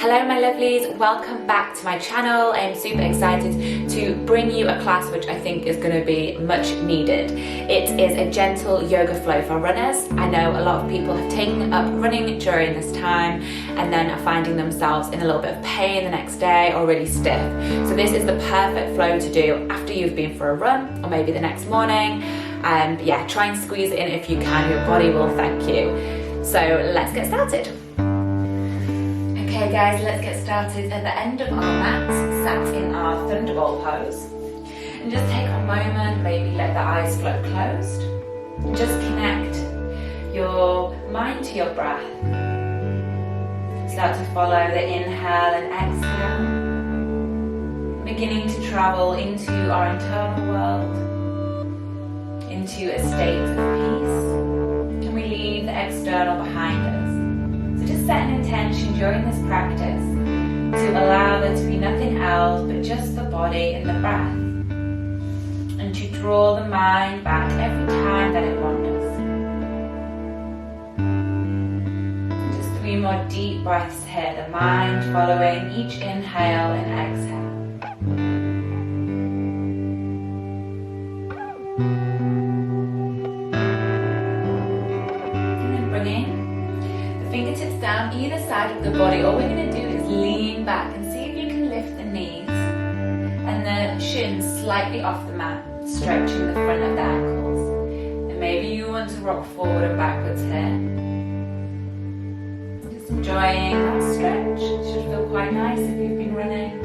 Hello my lovelies, welcome back to my channel. I am super excited to bring you a class which I think is going to be much needed. It is a gentle yoga flow for runners. I know a lot of people have taken up running during this time and then are finding themselves in a little bit of pain the next day or really stiff. So this is the perfect flow to do after you've been for a run or maybe the next morning. And yeah, try and squeeze it in if you can, your body will thank you. So let's get started. Okay guys, let's get started at the end of our mat, sat in our thunderbolt pose. And just take a moment, maybe let the eyes float closed. Just connect your mind to your breath. Start to follow the inhale and exhale. Beginning to travel into our internal world, into a state of peace. And we leave the external behind us. Just set an intention during this practice to allow there to be nothing else but just the body and the breath, and to draw the mind back every time that it wanders. Just 3 more deep breaths here, the mind following each inhale and exhale. Fingertips down either side of the body. All we're going to do is lean back and see if you can lift the knees and the shins slightly off the mat, stretching the front of the ankles. And maybe you want to rock forward and backwards here. Just enjoying that stretch. It should feel quite nice if you've been running.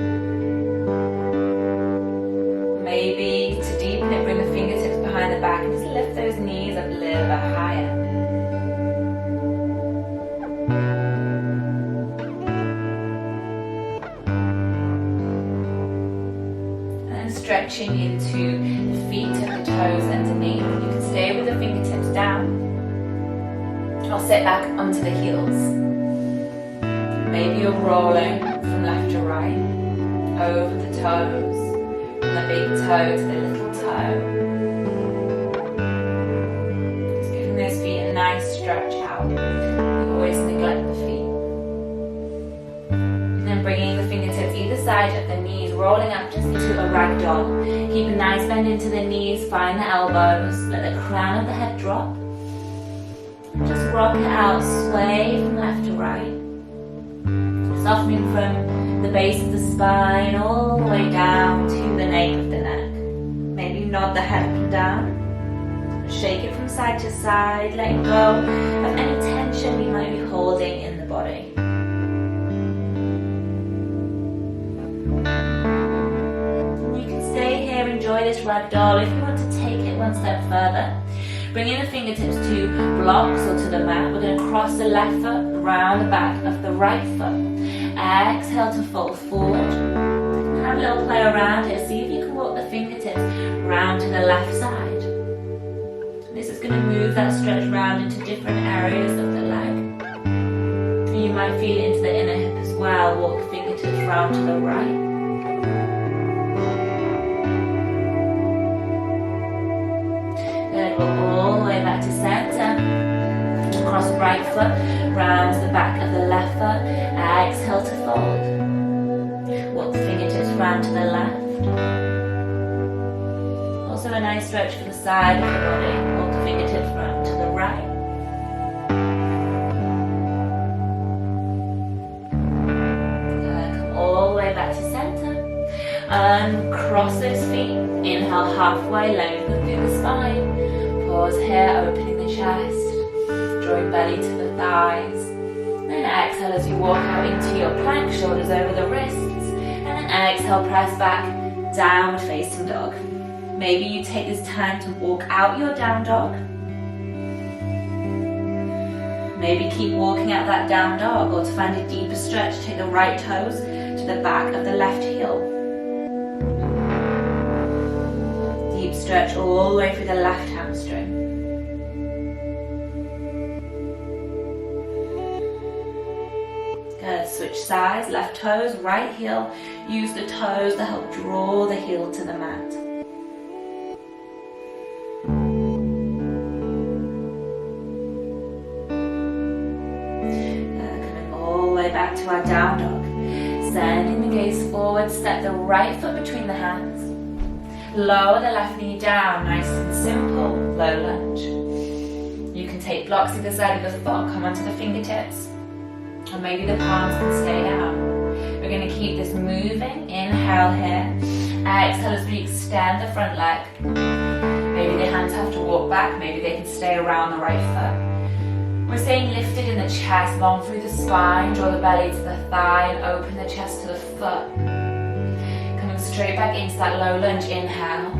Maybe to deepen it, bring the fingertips behind the back and just lift those knees up a little bit higher. Stretching into the feet and the toes underneath. You can stay with the fingertips down or sit back onto the heels. Maybe you're rolling from left to right, over the toes, from the big toe to the little toe. Just giving those feet a nice stretch out. You always neglect the feet. And then bringing the fingertips either side of the knees, rolling up just into a ragdoll. Keep a nice bend into the knees, find the elbows, let the crown of the head drop. Just rock it out, sway from left to right. Softening from the base of the spine all the way down to the nape of the neck. Maybe nod the head up and down. Shake it from side to side, letting go of any tension you might be holding in the body. Enjoy this ragdoll. If you want to take it one step further, bringing the fingertips to blocks or to the mat, we're going to cross the left foot around the back of the right foot. Exhale to fold forward. Have a little play around here. See if you can walk the fingertips round to the left side. This is going to move that stretch round into different areas of the leg. You might feel it into the inner hip as well. Walk the fingertips round to the right. All the way back to center. Cross the right foot, round the back of the left foot. Exhale to fold. Walk the fingertips round to the left. Also a nice stretch for the side of the body. Walk the fingertips round to the right. Come all the way back to center. Uncross those feet. Inhale halfway, lengthen through the spine. Pause here, opening the chest, drawing belly to the thighs. Then exhale as you walk out into your plank, shoulders over the wrists. And then exhale, press back, downward facing dog. Maybe you take this time to walk out your down dog. Maybe keep walking out that down dog, or to find a deeper stretch, take the right toes to the back of the left heel. Deep stretch all the way through the left hamstring. Good. Switch sides, left toes, right heel. Use the toes to help draw the heel to the mat. Coming all the way back back to our down dog. Sending the gaze forward, step the right foot between the hands. Lower the left knee down, nice and simple, low lunge. You can take blocks either side of the foot, come onto the fingertips, or maybe the palms can stay out. We're going to keep this moving. Inhale here. Exhale as we extend the front leg. Maybe the hands have to walk back, maybe they can stay around the right foot. We're staying lifted in the chest, long through the spine, draw the belly to the thigh and open the chest to the foot. Coming straight back into that low lunge, inhale.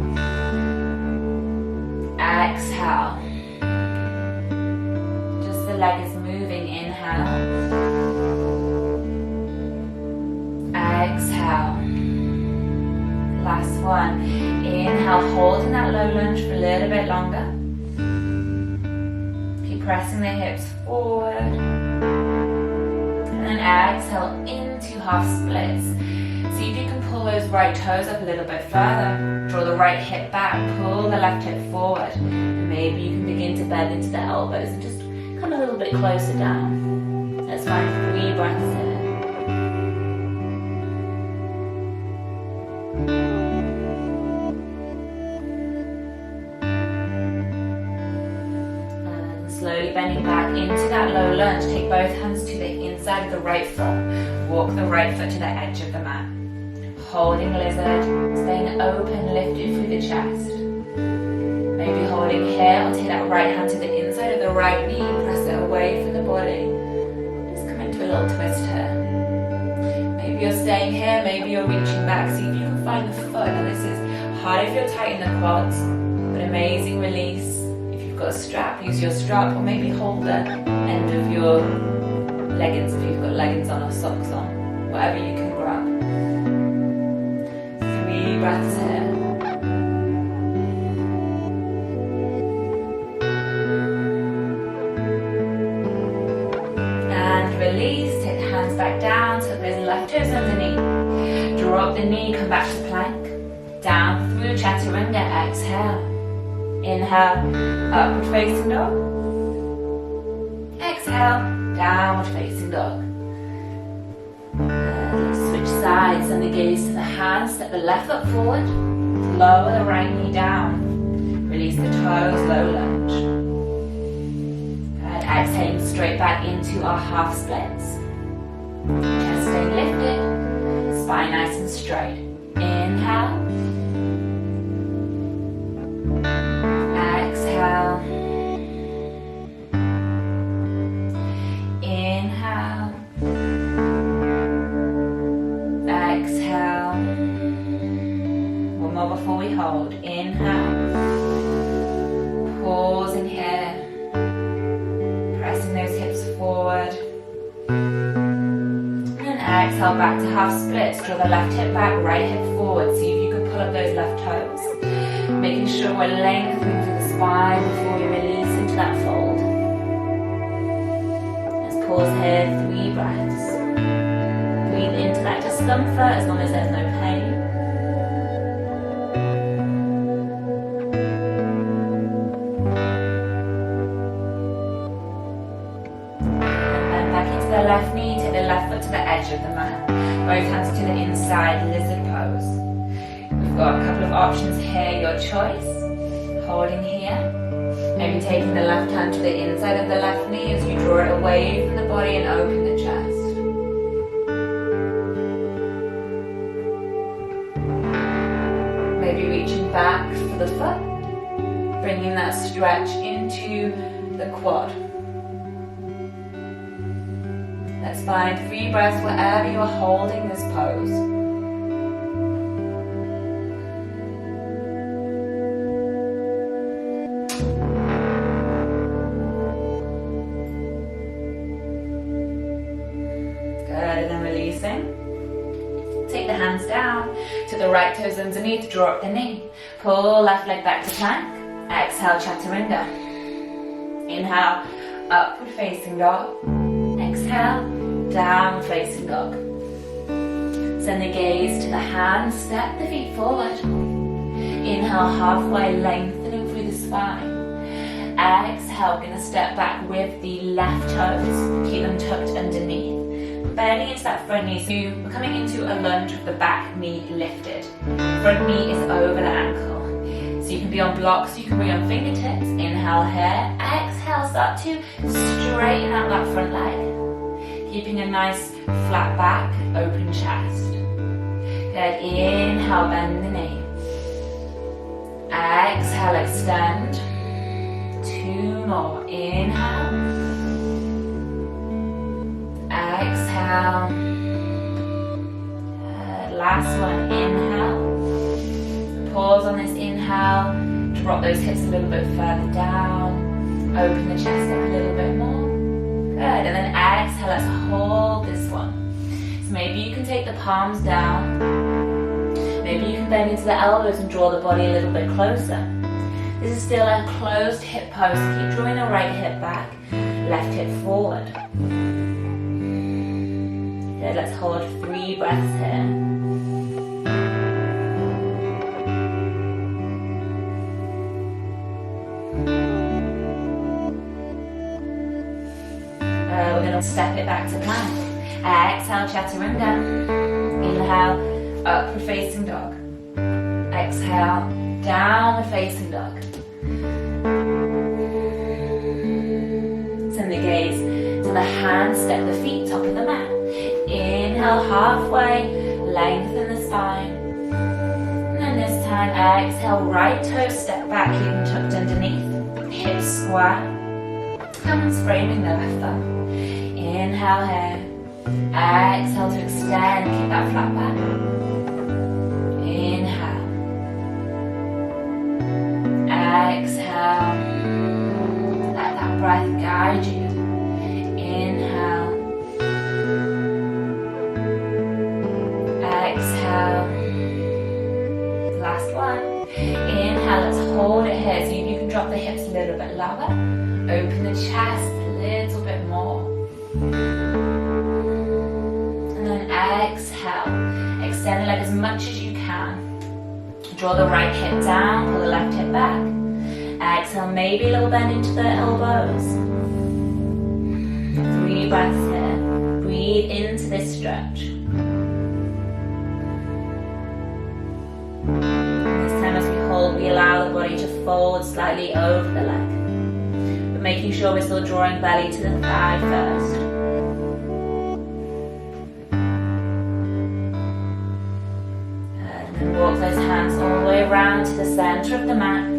Exhale. Just the leg is moving, inhale. Exhale. Last one. Inhale, holding that low lunge for a little bit longer. Keep pressing the hips forward. And then exhale into half splits. See if you can pull those right toes up a little bit further. Draw the right hip back, pull the left hip forward. And maybe you can begin to bend into the elbows and just come a little bit closer down. Let's find 3 breaths here. Slowly bending back into that low lunge. Take both hands to the inside of the right foot. Walk the right foot to the edge of the mat. Holding lizard, staying open, lifted through the chest. Maybe holding here, or take that right hand to the inside of the right knee. Press it away from the body. Just come into a little twist here. Maybe you're staying here, maybe you're reaching back. See if you can find the foot. Now this is hard if you're tight in the quads, but amazing release. Got a strap, use your strap, or maybe hold the end of your leggings if you've got leggings on or socks on, whatever you can grab. 3 breaths here. And release, take the hands back down, tuck those left toes underneath. Drop the knee, come back to plank. Down through chaturanga, exhale. Inhale, upward facing dog. Exhale, downward facing dog. Switch sides and the gaze to the hands. Step the left foot forward. Lower the right knee down. Release the toes, low lunge. Good. Exhaling straight back into our half splits. Chest staying lifted. Spine nice and straight. Inhale. Exhale. Inhale. Exhale. One more before we hold. Inhale. Pause in here. Pressing those hips forward. And exhale back to half splits. Draw the left hip back, right hip forward. See if you can pull up those left toes. Making sure we're lengthening through the spine before we release into that fold. Let's pause here, 3 breaths. Breathe into that discomfort as long as there's no pain. And then back into the left knee, take the left foot to the edge of the mat. Both hands to the inside, lizard pose. We've got a couple of options here, your choice. Holding here. Maybe taking the left hand to the inside of the left knee as you draw it away from the body and open the chest. Maybe reaching back for the foot. Bringing that stretch into the quad. Let's find 3 breaths wherever you are holding this pose. Take the hands down to the right toes underneath, draw up the knee. Pull left leg back to plank. Exhale, chaturanga. Inhale, upward facing dog. Exhale, downward facing dog. Send the gaze to the hands, step the feet forward. Inhale, halfway lengthening through the spine. Exhale, gonna step back with the left toes. Keep them tucked underneath. bending into that front knee. So we're coming into a lunge with the back knee lifted. Front knee is over the ankle. So you can be on blocks, you can be on fingertips. Inhale here. Exhale, start to straighten out that front leg. Keeping a nice flat back, open chest. Good. Inhale, bend the knee. Exhale, extend. 2 more. Inhale. Exhale. Good. Last one. Inhale. Pause on this inhale. Drop those hips a little bit further down. Open the chest up a little bit more. Good. And then exhale. Let's hold this one. So maybe you can take the palms down. Maybe you can bend into the elbows and draw the body a little bit closer. This is still a closed hip pose. Keep drawing the right hip back, left hip forward. Good, let's hold 3 breaths here. We're going to step it back to plank. Exhale, chaturanga. Inhale, upward facing dog. Exhale, downward facing dog. Send the gaze to the hands, step the feet, top of the mat. Inhale, halfway, lengthen the spine. And then this time, exhale, right toe, step back, even tucked underneath. Hips square. Hands framing the left thumb. Inhale here. Exhale to extend, keep that flat back. Inhale. Exhale. Let that breath guide you. Inhale. Exhale. Last one. Inhale, let's hold it here. So you can drop the hips a little bit lower. Open the chest a little bit more. And then exhale. Extend the leg as much as you can. Draw the right hip down, pull the left hip back. Exhale, maybe a little bend into the elbows. 3 breaths here. Breathe into this stretch. And this time as we hold, we allow the body to fold slightly over the leg. But making sure we're still drawing belly to the thigh first. Walk those hands all the way around to the center of the mat.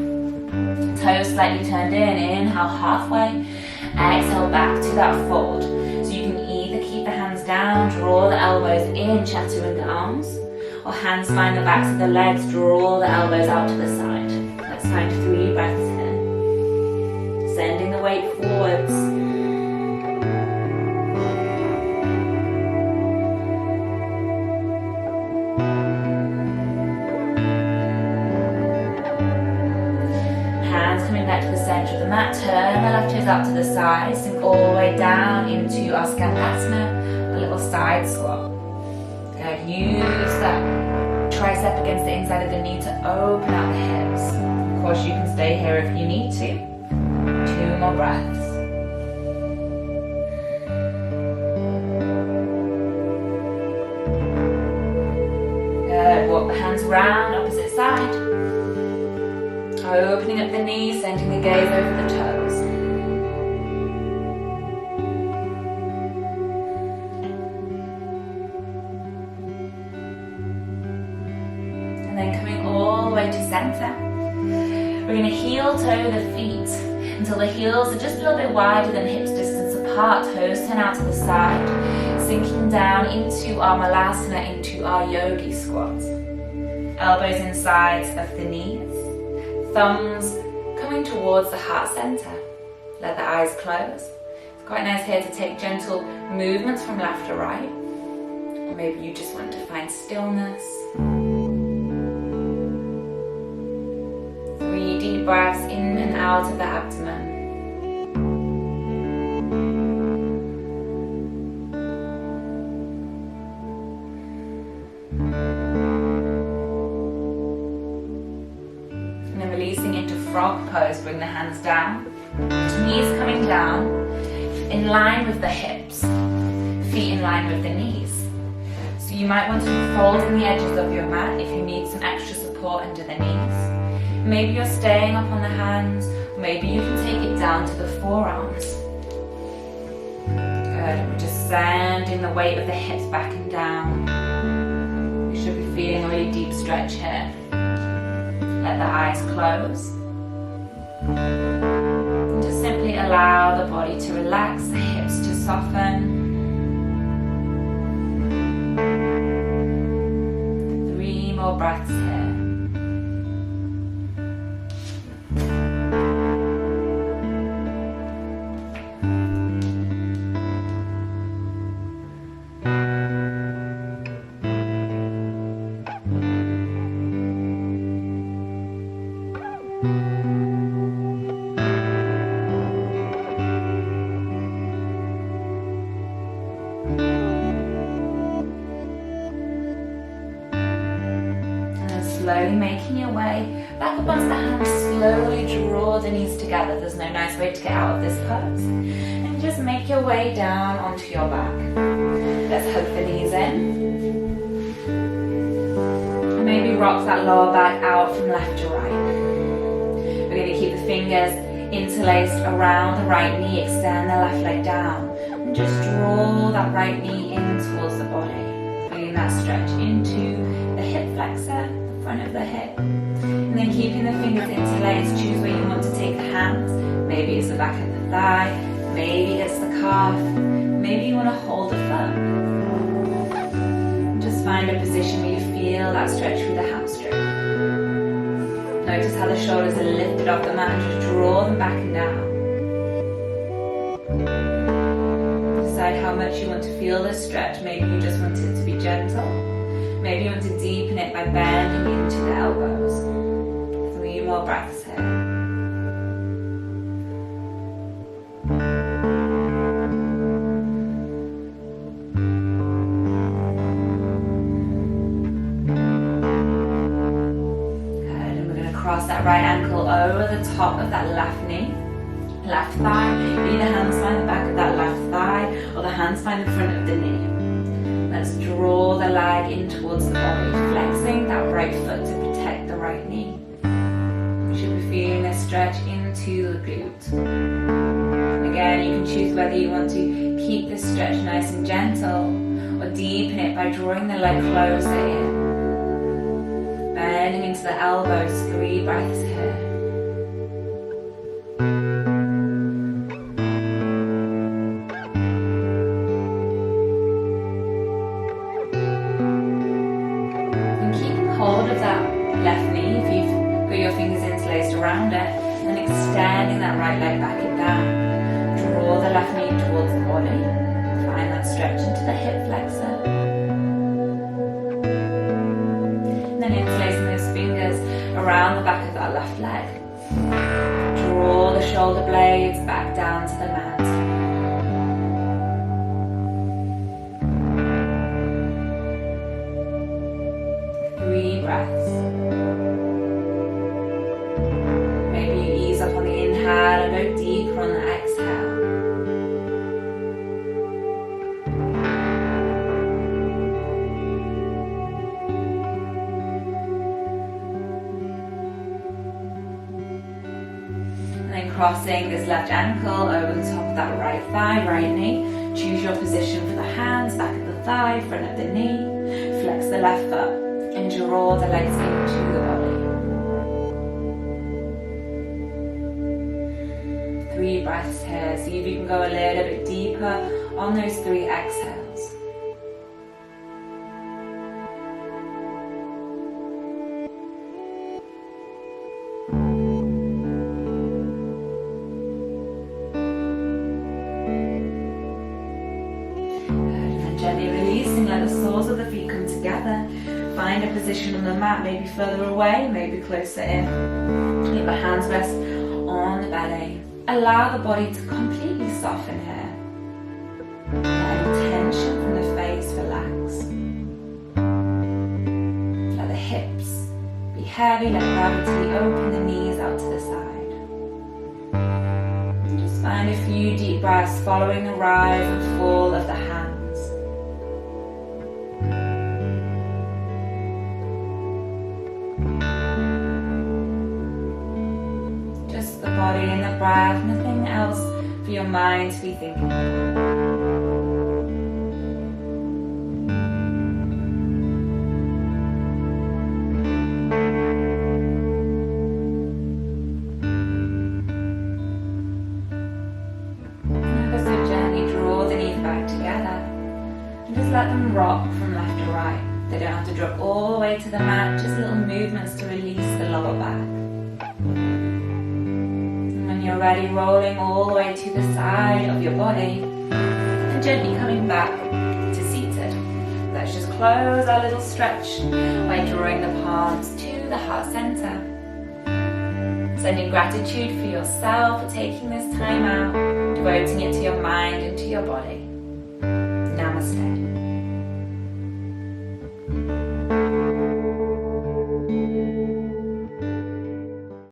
Toes slightly turned in. Inhale, halfway. Exhale, back to that fold. So you can either keep the hands down, draw the elbows in, chaturanga arms, or hands find the backs of the legs, draw the elbows out to the side. Let's find 3 breaths here. Sending the weight forwards. Coming back to the center of the mat, turn the left toes out to the side, sink all the way down into our Skandasana, a little side squat. Good, use that tricep against the inside of the knee to open out the hips. Of course you can stay here if you need to. 2 more breaths. Good, walk the hands round, opposite side. Opening up the knees, sending the gaze over the toes. And then coming all the way to center. We're going to heel toe the feet until the heels are just a little bit wider than hips distance apart. Toes turn out to the side. Sinking down into our malasana, into our yogi squat. Elbows in sides of the knees. Thumbs coming towards the heart center. Let the eyes close. It's quite nice here to take gentle movements from left to right. Or maybe you just want to find stillness. 3 deep breaths in and out of the abdomen. Releasing into frog pose, bring the hands down, knees coming down, in line with the hips, feet in line with the knees. So you might want to fold in the edges of your mat if you need some extra support under the knees. Maybe you're staying up on the hands, or maybe you can take it down to the forearms. Good, we're just sending the weight of the hips back and down. You should be feeling a really deep stretch here. Let the eyes close. And just simply allow the body to relax, the hips to soften. 3 more breaths here. Slowly making your way back up onto the hands, slowly draw the knees together. There's no nice way to get out of this pose. And just make your way down onto your back. Let's hug the knees in. And maybe rock that lower back out from left to right. We're going to keep the fingers interlaced around the right knee, extend the left leg down. And just draw that right knee in towards the body. Feeling that stretch into the hip flexor, front of the hip, and then keeping the fingers interlaced. Choose where you want to take the hands. Maybe it's the back of the thigh, maybe it's the calf, maybe you want to hold the foot. Just find a position where you feel that stretch through the hamstring. Notice how the shoulders are lifted off the mat and just draw them back and down. Decide how much you want to feel this stretch. Maybe you just want it to be gentle. Maybe you want to deepen it by bending into the elbows. 3 more breaths here. Good, and we're going to cross that right ankle over the top of that left knee. Left thigh, either hands find the back of that left thigh, or the hands find the front of the knee. Let's draw the leg in towards the body, flexing that right foot to protect the right knee. You should be feeling this stretch into the glute. Again, you can choose whether you want to keep this stretch nice and gentle or deepen it by drawing the leg closer in. Bending into the elbows, 3 breaths here. Hold of that left knee if you've got your fingers interlaced around it, and then extending that right leg back and down. Draw the left knee towards the body. Find that stretch into the hip flexor. And then interlacing those fingers around the back of that left leg. Draw the shoulder blades back down to the mat. 3 breaths. Maybe you ease up on the inhale and go deeper on the exhale. And then crossing this left ankle over the top of that right thigh, right knee. Choose your position for the hands, back of the thigh, front of the knee. Flex the left foot. And draw the legs into the body. 3 breaths here. See if you can go a little bit deeper on those 3 exhales. And gently releasing, let the soles of the feet come together. Find a position on the mat, maybe further away, maybe closer in. Let the hands rest on the belly. Allow the body to completely soften here. Let any tension from the face relax. Let the hips be heavy, let gravity open the knees out to the side. And just find a few deep breaths following the rise and fall of the hands. breath, nothing else for your mind to be thinking about. Just let them rock from left to right. They don't have to drop all the way to the mat, just little movements to release the lower back. And when you're ready, rolling all the way to the side of your body and gently coming back to seated. Let's just close our little stretch by drawing the palms to the heart center. Sending gratitude for yourself for taking this time out, devoting it to your mind and to your body. Namaste.